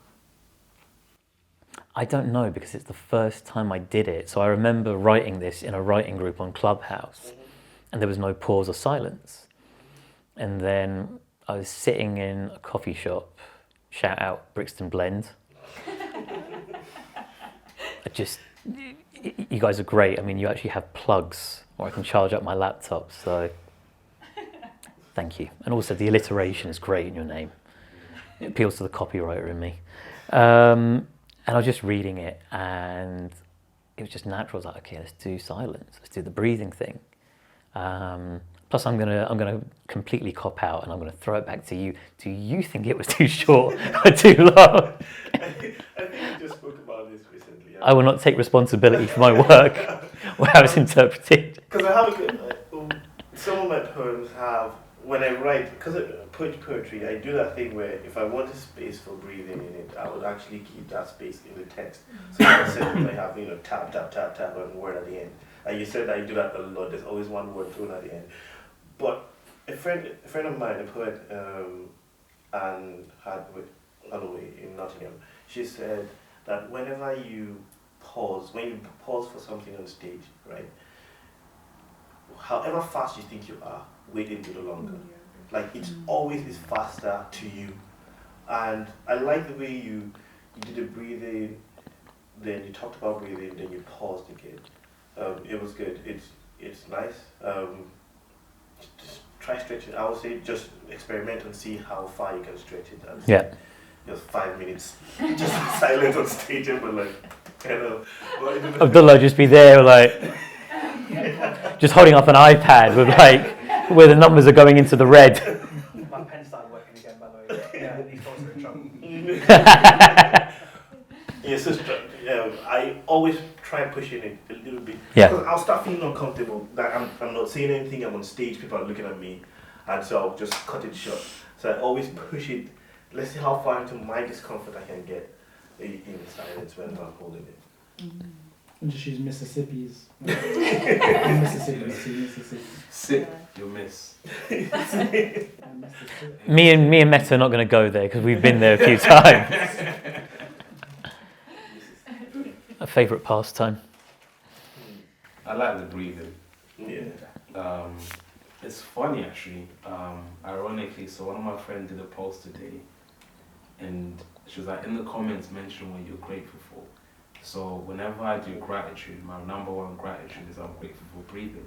S1: I don't know, because it's the first time I did it. So I remember writing this in a writing group on Clubhouse, and there was no pause or silence. And then I was sitting in a coffee shop, shout out Brixton Blend. You guys are great. I mean, you actually have plugs where I can charge up my laptop, so thank you. And also the alliteration is great in your name. It appeals to the copywriter in me. And I was just reading it, and it was just natural. I was like, okay, let's do silence. Let's do the breathing thing. Plus, I'm gonna completely cop out, and I'm gonna throw it back to you. Do you think it was too short or too long?
S5: I think we just spoke about this recently.
S1: I will not take responsibility for my work or how it's interpreted.
S5: Because I have a good, some of my poems have, when I write, because poetry, I do that thing where if I want a space for breathing in it, I would actually keep that space in the text. So I have, tap, tap, tap, tap, and word at the end. And you said that you do that a lot. There's always one word thrown at the end. But a friend of mine, a poet, Anne Holloway in Nottingham, she said that whenever you pause, when you pause for something on stage, right, however fast you think you are, wait a little longer. Like, it's always is faster to you. And I like the way you did the breathing, then you talked about breathing, then you paused again. It was good. It's nice. Just try stretching. I would say just experiment and see how far you can stretch it. And
S1: Yeah.
S5: Just 5 minutes, just silent on stage, but like,
S1: Abdullah just be there, like, just holding up an iPad with like, where the numbers are going into the red.
S3: My pen started working again, by the way. Yeah, these thoughts are in trouble.
S5: Yeah, so I always try pushing it a little bit.
S1: Yeah.
S5: Because I'll start feeling uncomfortable. Like I'm not saying anything, I'm on stage, people are looking at me, and so I'll just cut it short. So I always push it. Let's see how far into my discomfort I can get in silence when I'm holding it.
S6: And just use Mississippi's. Mississippi.
S2: Sit, you'll miss.
S1: Me and Meta are not going to go there because we've been there a few times. A favourite pastime.
S2: I like the breathing.
S5: Yeah.
S2: It's funny actually. Ironically, so one of my friends did a post today, and she was like, in the comments, mention what you're grateful for. So whenever I do gratitude, my number one gratitude is I'm grateful for breathing.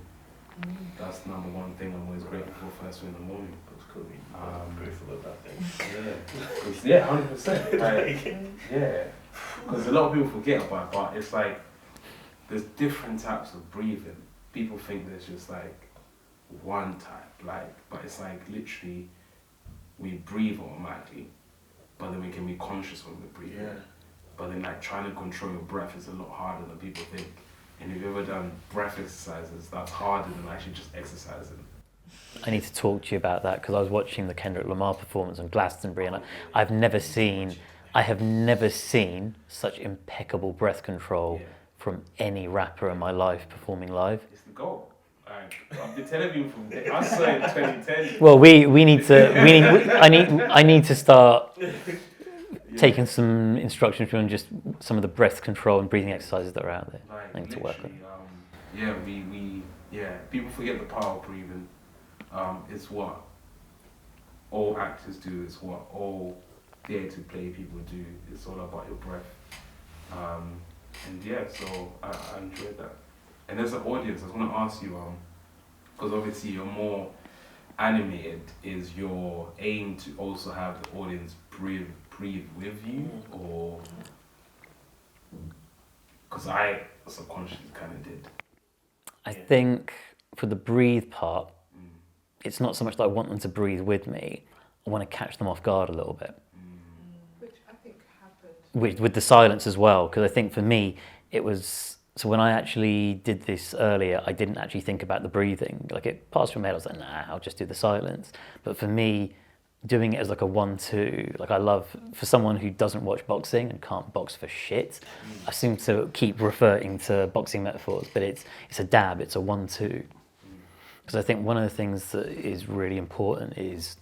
S2: That's number one thing I'm always grateful for first thing in the morning.
S5: That's cool. I'm grateful about that thing.
S2: Yeah, 100%. Like, yeah, because a lot of people forget about it, but it's like there's different types of breathing. People think there's just like one type, but it's like literally we breathe automatically, but then we can be conscious when we breathe.
S5: Yeah.
S2: But then like trying to control your breath is a lot harder than people think. And if you've ever done breath exercises, that's harder than actually just exercising.
S1: I need to talk to you about that because I was watching the Kendrick Lamar performance on Glastonbury, and I have never seen such impeccable breath control from any rapper in my life performing live.
S2: It's the goal. I've been telling you from day. I saw it in 2010.
S1: Well, I need to start taking some instructions from just some of the breath control and breathing exercises that are out there.
S2: Like,
S1: I need to work on.
S2: People forget the power of breathing. It's what all actors do. It's what all dare to play people do. It's all about your breath. So I enjoyed that. And as an audience, I was going to ask you, because obviously you're more animated, is your aim to also have the audience breathe with you, or because I subconsciously kind of did.
S1: I think for the breathe part, it's not so much that I want them to breathe with me. I want to catch them off guard a little bit.
S7: Which I think happened.
S1: With the silence as well, because I think for me it was. So when I actually did this earlier, I didn't actually think about the breathing. Like, it passed through my head. I was like, nah, I'll just do the silence. But for me, doing it as like a 1-2, like I love, for someone who doesn't watch boxing and can't box for shit, I seem to keep referring to boxing metaphors, but it's a dab, it's a 1-2. Because I think one of the things that is really important is,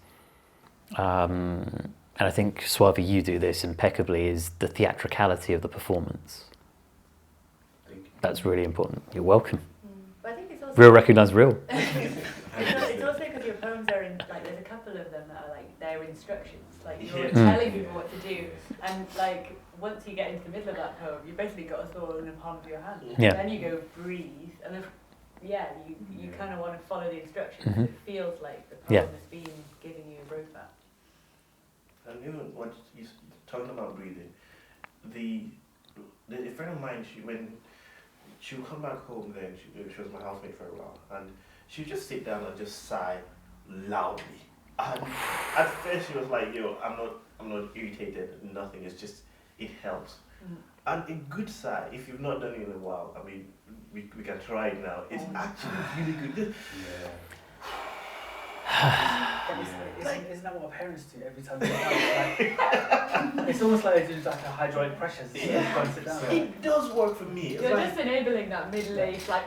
S1: and and I think, Swavi, you do this impeccably, is the theatricality of the performance.
S5: Thank you.
S1: That's really important. You're welcome.
S4: But I think it's also
S1: Real recognise real.
S4: it's also because your poems are in, like, there's a couple of them that are like they're instructions, like you're
S5: Yeah.
S4: telling people what to do, and like once you get into the middle of that poem, you basically got us all in the palm of your hand.
S1: Yeah.
S4: Then you go breathe, and then you kind of want to follow the instructions.
S1: Mhm.
S4: It feels like the
S1: Yeah.
S4: poem has been giving you a roadmap.
S5: And even what you're talking about breathing, a friend of mine, when she would come back home, then she was my housemate for a while, and she would just sit down and just sigh loudly. And at first she was like, "Yo, I'm not irritated, nothing. It's just it helps." And a good sigh, if you've not done it in a while, I mean, we can try it now. It's actually really good. Just,
S3: Isn't that what parents do every time they get out? Like, it's almost like they do like a hydraulic pressure.
S5: Yeah.
S3: Go and sit down.
S5: it does work for me. It's
S4: You're
S5: like,
S4: just enabling that middle-aged, like,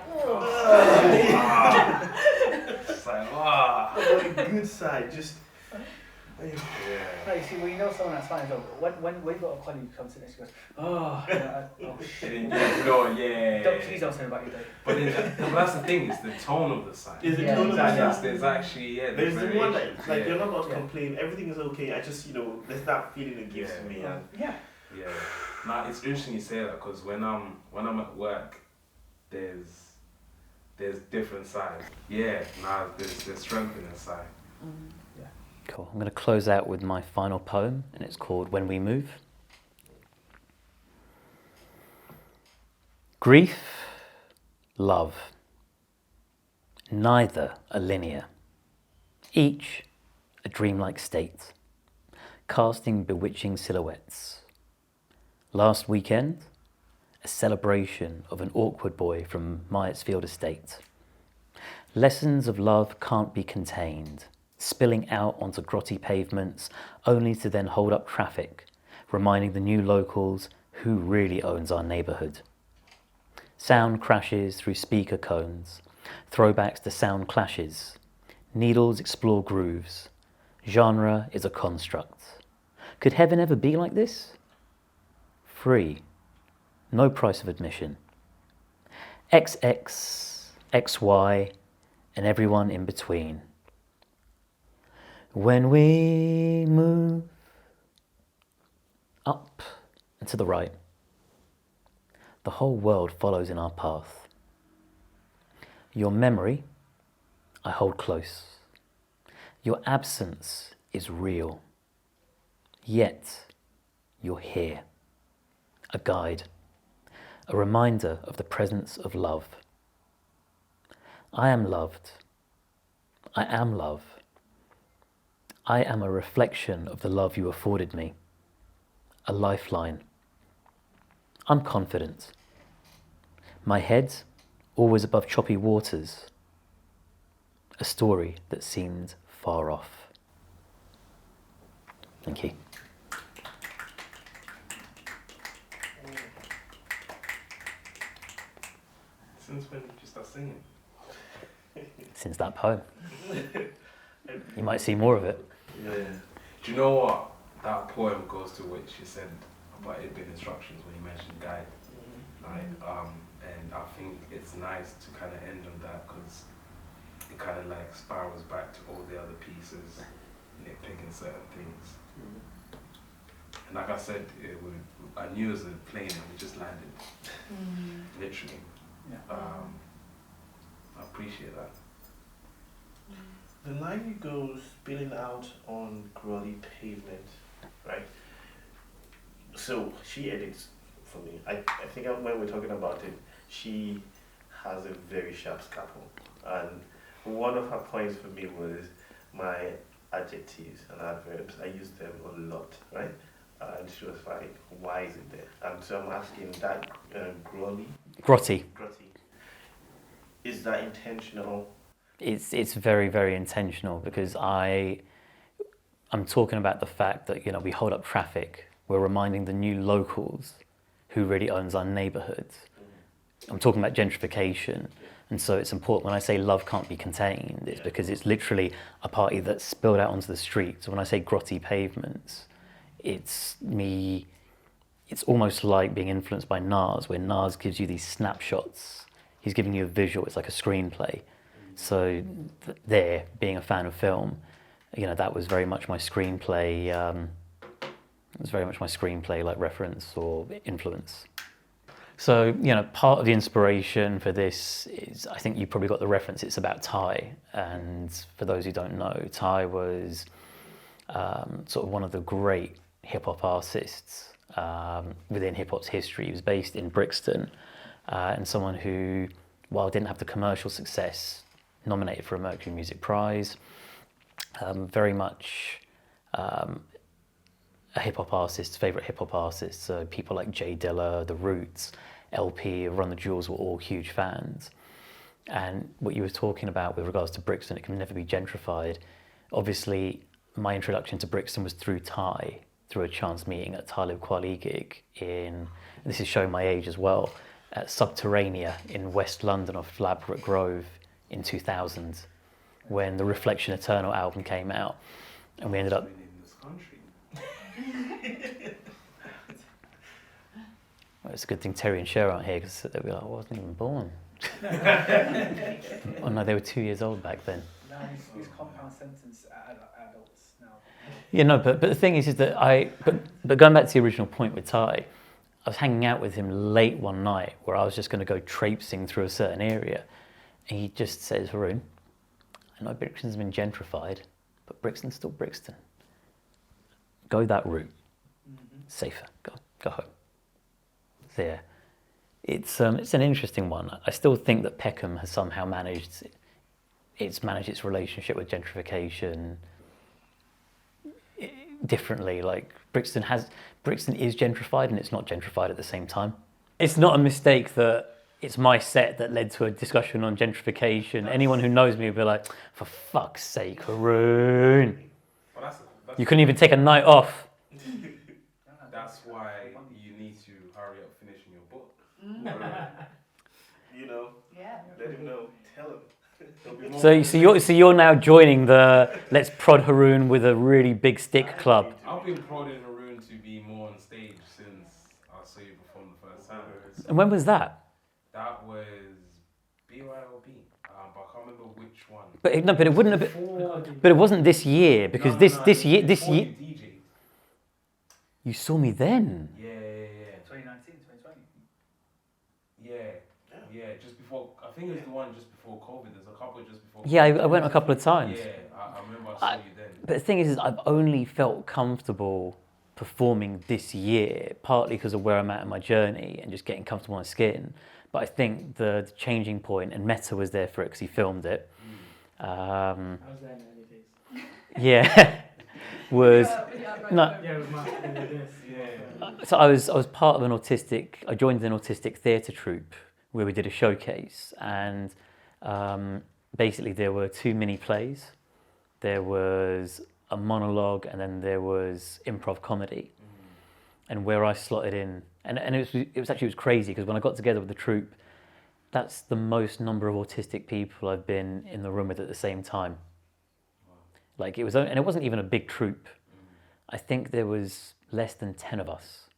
S2: It's like, ah.
S5: a good sigh, just.
S3: No, you see, when you know someone that's fine, so when we've got a colleague who comes in and she goes, oh, shit.
S2: And then, yeah.
S3: Please don't say about your day.
S2: But that's the thing, it's the tone of the sign.
S5: Is it
S3: Yeah,
S5: tone of the
S3: exactly.
S5: sigh?
S2: There's actually,
S5: There's the one that,
S2: variations,
S5: like,
S2: yeah.
S5: you're not about to
S3: Yeah.
S5: complain, everything is okay, I just, there's that feeling it gives
S2: Yeah.
S5: to me.
S3: Yeah.
S5: And
S3: Yeah.
S2: Yeah. Now it's interesting you say that because when I'm at work, there's different sides. Yeah. Now there's strength in the side.
S1: Cool. I'm going to close out with my final poem, and it's called When We Move. Grief, love, neither are linear, each a dreamlike state, casting bewitching silhouettes. Last weekend, a celebration of an awkward boy from Myersfield Estate. Lessons of love can't be contained, spilling out onto grotty pavements, only to then hold up traffic, reminding the new locals who really owns our neighbourhood. Sound crashes through speaker cones, throwbacks to sound clashes. Needles explore grooves. Genre is a construct. Could heaven ever be like this? Free. No price of admission. XX, XY, and everyone in between. When we move up and to the right, the whole world follows in our path. Your memory, I hold close. Your absence is real. Yet, you're here. A guide, a reminder of the presence of love. I am loved. I am love. I am a reflection of the love you afforded me. A lifeline. I'm confident. My head always above choppy waters. A story that seemed far off. Thank you.
S2: Since when did you start singing?
S1: Since that poem. You might see more of it.
S5: yeah.
S2: Do you know what? That poem goes to what you said about it being instructions when you mentioned guide. Like, and I think it's nice to kind of end on that because it kind of like spirals back to all the other pieces, nitpicking certain things. And like I said, I knew it was a plane and we just landed, literally.
S3: Yeah.
S2: I appreciate that.
S5: The line you go spilling out on grotty pavement, right? So she edits for me. I think when we're talking about it, she has a very sharp scalpel. And one of her points for me was my adjectives and adverbs. I use them a lot, right? And she was like, why is it there? And so I'm asking that
S1: Grotty.
S5: grotty, is that intentional?
S1: It's very, very intentional because I'm talking about the fact that, we hold up traffic. We're reminding the new locals who really owns our neighbourhoods. I'm talking about gentrification. And so it's important when I say love can't be contained, it's because it's literally a party that's spilled out onto the streets. When I say grotty pavements, It's me. It's almost like being influenced by Nas, where Nas gives you these snapshots. He's giving you a visual. It's like a screenplay. So there, being a fan of film, that was very much my screenplay. It was very much my screenplay like reference or influence. So, part of the inspiration for this is, I think you probably got the reference, it's about Ty. And for those who don't know, Ty was sort of one of the great hip-hop artists within hip-hop's history. He was based in Brixton, and someone who, while didn't have the commercial success, nominated for a Mercury Music Prize, very much a hip-hop artist's favourite hip-hop artists. So people like Jay Dilla, The Roots, LP, Run the Jewels were all huge fans. And what you were talking about with regards to Brixton, it can never be gentrified. Obviously, my introduction to Brixton was through Ty, through a chance meeting at Talib Kweli gig this is showing my age as well, at Subterranea in West London off Ladbroke Grove in 2000, when the Reflection Eternal album came out. And we ended up... Well, it's a good thing Terry and Cher aren't here, because they'd be like, I wasn't even born. Oh no, they were 2 years old back then.
S3: No, he's compound sentence adults now.
S1: Yeah, no, but the thing is that but going back to the original point with Ty, I was hanging out with him late one night where I was just going to go traipsing through a certain area, and he just says, Haroon, I know Brixton's been gentrified, but Brixton's still Brixton. Go that route. Safer. Go home. So yeah, it's an interesting one. I still think that Peckham has somehow managed its relationship with gentrification differently. Like Brixton is gentrified and it's not gentrified at the same time. It's not a mistake that it's my set that led to a discussion on gentrification. Anyone who knows me will be like, for fuck's sake, Haroon.
S2: Well,
S1: You couldn't even take a night off.
S2: That's why you need to hurry up finishing your book.
S4: Yeah.
S5: Let him know. Tell him.
S1: So you're now joining the Let's Prod Haroon with a really big stick club.
S2: I've been prodding Haroon to be more on stage since I saw you perform the first time.
S1: And when was that?
S2: That was BYOB, but I can't remember which one.
S1: But it wouldn't have been. But it wasn't this year, because this year.
S2: Before you DJ'd.
S1: You saw me then.
S2: Yeah.
S3: 2019, 2020.
S2: Yeah, just before. I think it was the one just before COVID. There's a couple just before.
S1: Yeah,
S2: COVID.
S1: I went a couple of times.
S2: Yeah, I remember I saw you then.
S1: But the thing is I've only felt comfortable performing this year, partly because of where I'm at in my journey and just getting comfortable in my skin. But I think the changing point, and Meta was there for it because he filmed it.
S6: I was there in the early days.
S1: Yeah, was no.
S6: Yeah, with my this.
S1: So I was part of I joined an autistic theatre troupe where we did a showcase, and basically there were 2 mini plays. There was a monologue, and then there was improv comedy. And where I slotted in, and it was crazy, because when I got together with the troupe, that's the most number of autistic people I've been in the room with at the same time. Like it wasn't even a big troupe. I think there was less than 10 of us.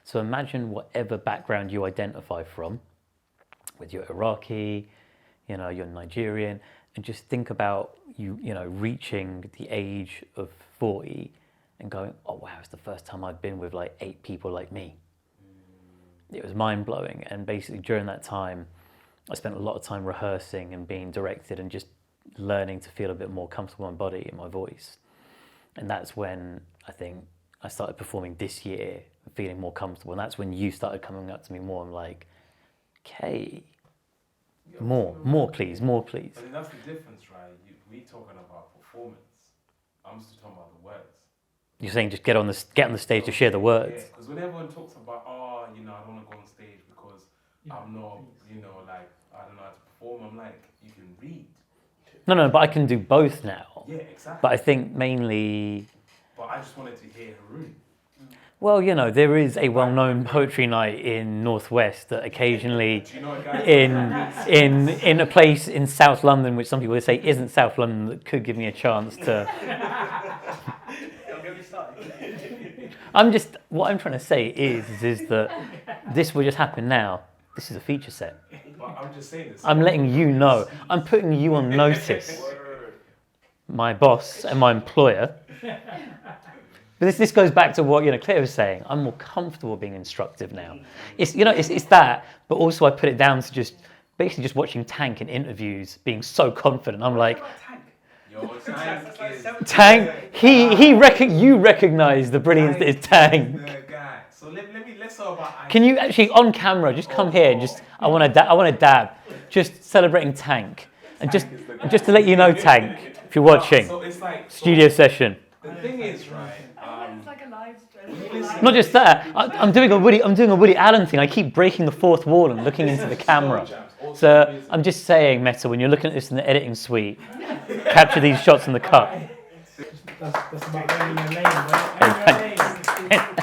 S1: So imagine whatever background you identify from, whether you're Iraqi, you're Nigerian, and just think about you reaching the age of 40 and going, oh wow, it's the first time I've been with like 8 people like me. It was mind blowing. And basically during that time, I spent a lot of time rehearsing and being directed and just learning to feel a bit more comfortable in my body and my voice. And that's when I think I started performing this year, feeling more comfortable. And that's when you started coming up to me more. I'm like, okay, more please.
S2: I think that's the difference, right? We talking about performance. I'm still talking about the words.
S1: You're saying just get on the stage to share the words.
S2: Yeah, because when everyone talks about, I don't want to go on stage because I'm not, like, I don't know how to perform. I'm like, you can read.
S1: No, but I can do both now.
S2: Yeah, exactly.
S1: But I think mainly...
S2: But I just wanted to hear Haroon.
S1: Well, there is a well-known poetry night in Northwest that occasionally,
S2: Do you know a guy
S1: in a place in South London, which some people would say isn't South London, that could give me a chance to. what I'm trying to say is that this will just happen now. This is a feature set.
S2: But I'm just saying this.
S1: I'm letting you know. I'm putting you on notice. My boss and my employer. But this goes back to what Claire was saying. I'm more comfortable being instructive now. It's that, but also I put it down to just watching Tank in interviews, being so confident. I'm like, Tank. You recognise the brilliance that is Tank.
S2: The guy. So let's talk about.
S1: Can you actually on camera just come here and just I want to dab, just celebrating Tank, and just to let you know, Tank, if you're watching,
S2: So it's like
S1: studio session.
S2: The thing is, right?
S4: It's like a live stream.
S1: Not just that, I'm doing a Woody Allen thing. I keep breaking the fourth wall and looking into the camera. So I'm just saying, Meta, when you're looking at this in the editing suite, capture these shots in the cut.
S6: That's about going in your lane, right? In your lane.